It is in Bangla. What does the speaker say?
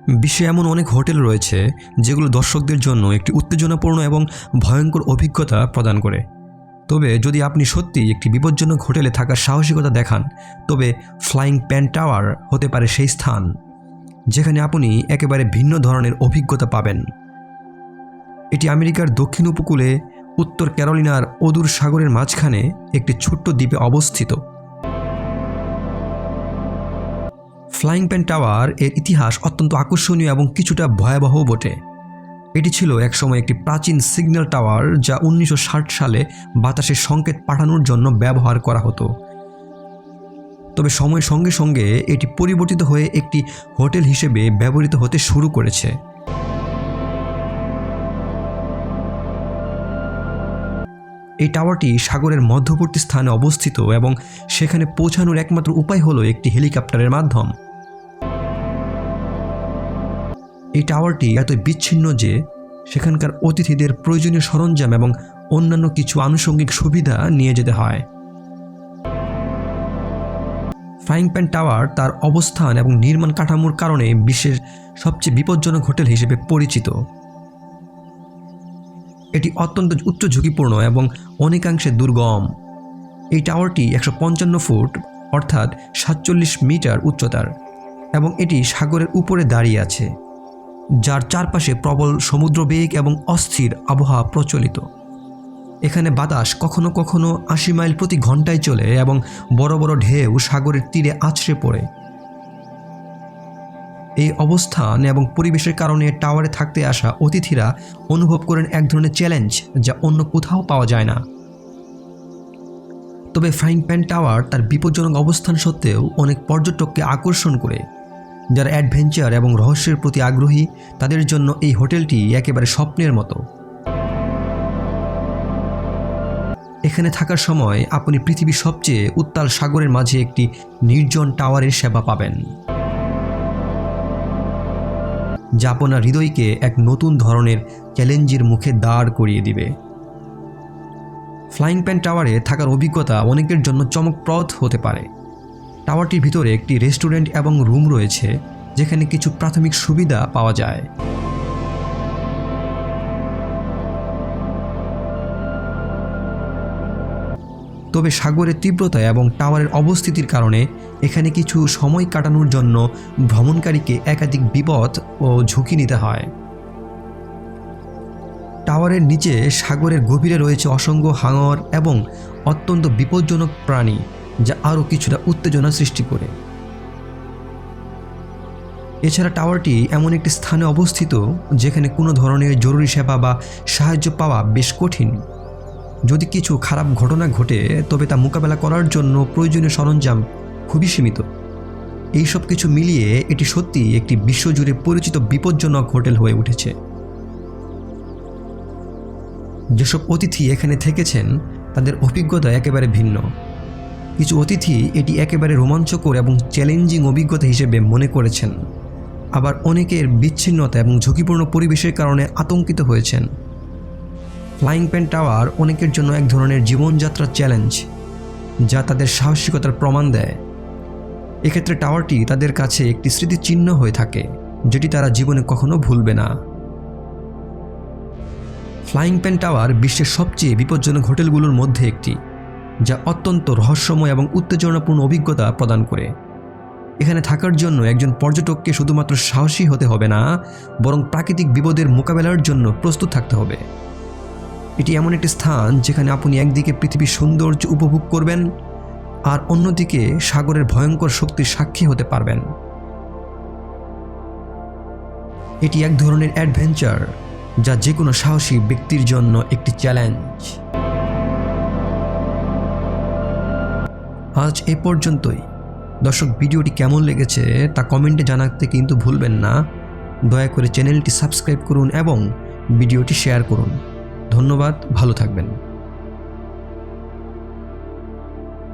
বিশ্বে এমন অনেক হোটেল রয়েছে যেগুলো দর্শকদের জন্য একটি উত্তেজনাপূর্ণ এবং ভয়ঙ্কর অভিজ্ঞতা প্রদান করে। তবে যদি আপনি সত্যিই একটি বিপজ্জনক হোটেলে থাকার সাহসিকতা দেখান, তবে ফ্লাইং প্যান টাওয়ার হতে পারে সেই স্থান যেখানে আপনি একেবারে ভিন্ন ধরনের অভিজ্ঞতা পাবেন। এটি আমেরিকার দক্ষিণ উপকূলে উত্তর ক্যারোলিনার অদূর সাগরের মাঝখানে একটি ছোট্ট দ্বীপে অবস্থিত। ফ্লাইং প্যান টাওয়ার এর ইতিহাস অত্যন্ত আকর্ষণীয় এবং কিছুটা ভয়াবহ বটে। এটি ছিল একসময় একটি প্রাচীন সিগন্যাল টাওয়ার যা 1960 সালে বাতাসে সংকেত পাঠানোর জন্য ব্যবহার করা হতো। তবে সময়ের সঙ্গে সঙ্গে এটি পরিবর্তিত হয়ে একটি হোটেল হিসেবে ব্যবহৃত হতে শুরু করেছে। এই টাওয়ারটি সাগরের মধ্যবর্তী স্থানে অবস্থিত এবং সেখানে পৌঁছানোর একমাত্র উপায় হলো একটি হেলিকপ্টারের মাধ্যম। এই টাওয়ারটি এত বিচ্ছিন্ন যে সেখানকার অতিথিদের প্রয়োজনীয় সরঞ্জাম এবং অন্যান্য কিছু আনুষঙ্গিক সুবিধা নিয়ে যেতে হয়। ফ্লাইং প্যান টাওয়ার তার অবস্থান এবং নির্মাণ কাঠামোর কারণে বিশ্বের সবচেয়ে বিপজ্জনক হোটেল হিসেবে পরিচিত। এটি অত্যন্ত উচ্চ ঝুঁকিপূর্ণ এবং অনেকাংশে দুর্গম। এই টাওয়ারটি 155 ফুট অর্থাৎ 47 মিটার উচ্চতার এবং এটি সাগরের উপরে দাঁড়িয়ে আছে, যার চারপাশে প্রবল সমুদ্রবেগ এবং অস্থির আবহাওয়া প্রচলিত। এখানে বাতাস কখনো কখনো 80 মাইল প্রতি ঘন্টায় চলে এবং বড় বড় ঢেউ সাগরের তীরে আছড়ে পড়ে। এই অবস্থান এবং পরিবেশের কারণে টাওয়ারে থাকতে আসা অতিথিরা অনুভব করেন এক ধরনের চ্যালেঞ্জ যা অন্য কোথাও পাওয়া যায় না। তবে ফ্লাইং প্যান টাওয়ার তার বিপজ্জনক অবস্থান সত্ত্বেও অনেক পর্যটককে আকর্ষণ করে। যারা অ্যাডভেঞ্চার এবং রহস্যের প্রতি আগ্রহী তাদের জন্য এই হোটেলটি একেবারে স্বপ্নের মতো। এখানে থাকার সময় আপনি পৃথিবীর সবচেয়ে উত্তাল সাগরের মাঝে একটি নির্জন টাওয়ারের সেবা পাবেন, যা আপনার হৃদয়কে এক নতুন ধরনের চ্যালেঞ্জের মুখে দাঁড় করিয়ে দিবে। ফ্লাইং প্যান টাওয়ারে থাকার অভিজ্ঞতা অনেকের জন্য চমকপ্রদ হতে পারে। টাওয়ারটির ভিতরে একটি রেস্টুরেন্ট এবং রুম রয়েছে যেখানে কিছু প্রাথমিক সুবিধা পাওয়া যায়। তবে সাগরের তীব্রতা এবং টাওয়ারের অবস্থিতির কারণে এখানে কিছু সময় কাটানোর জন্য ভ্রমণকারীকে একাধিক বিপদ ও ঝুঁকি নিতে হয়। টাওয়ারের নিচে সাগরের গভীরে রয়েছে অসংখ্য হাঙর এবং অত্যন্ত বিপজ্জনক প্রাণী, যা আরও কিছুটা উত্তেজনা সৃষ্টি করে। এছাড়া টাওয়ারটি এমন একটি স্থানে অবস্থিত যেখানে কোনো ধরনের জরুরি সেবা বা সাহায্য পাওয়া বেশ কঠিন। যদি কিছু খারাপ ঘটনা ঘটে তবে তা মোকাবেলা করার জন্য প্রয়োজনীয় সরঞ্জাম খুবই সীমিত। এই সব কিছু মিলিয়ে এটি সত্যিই একটি বিশ্বজুড়ে পরিচিত বিপজ্জনক হোটেল হয়ে উঠেছে। যেসব অতিথি এখানে থেকেছেন তাদের অভিজ্ঞতা একেবারে ভিন্ন। কিছু অতিথি এটি একেবারে রোমাঞ্চকর এবং চ্যালেঞ্জিং অভিজ্ঞতা হিসেবে মনে করেছেন, আবার অনেকের বিচ্ছিন্নতা এবং ঝুঁকিপূর্ণ পরিবেশের কারণে আতঙ্কিত হয়েছেন। ফ্লাইং প্যান টাওয়ার অনেকের জন্য এক ধরনের জীবনযাত্রার চ্যালেঞ্জ, যা তাদের সাহসিকতার প্রমাণ দেয়। এক্ষেত্রে টাওয়ারটি তাদের কাছে একটি স্মৃতিচিহ্ন হয়ে থাকে যেটি তারা জীবনে কখনো ভুলবে না। ফ্লাইং প্যান টাওয়ার বিশ্বের সবচেয়ে বিপজ্জনক হোটেলগুলোর মধ্যে একটি, যা অত্যন্ত রহস্যময় এবং উত্তেজনাপূর্ণ অভিজ্ঞতা প্রদান করে। এখানে থাকার জন্য একজন পর্যটককে শুধুমাত্র সাহসী হতে হবে না, বরং প্রাকৃতিক বিপদের মোকাবেলার জন্য প্রস্তুত থাকতে হবে। এটি এমন একটি স্থান যেখানে আপনি একদিকে পৃথিবীর সৌন্দর্য উপভোগ করবেন আর অন্যদিকে সাগরের ভয়ঙ্কর শক্তির সাক্ষী হতে পারবেন। এটি এক ধরনের অ্যাডভেঞ্চার যা যে কোনো সাহসী ব্যক্তির জন্য একটি চ্যালেঞ্জ। আজ এ পর্যন্তই। দর্শক, ভিডিওটি কেমন লেগেছে তা কমেন্টে জানাতে কিন্তু ভুলবেন না। দয়া করে চ্যানেলটি সাবস্ক্রাইব করুন এবং ভিডিওটি শেয়ার করুন। ধন্যবাদ, ভালো থাকবেন।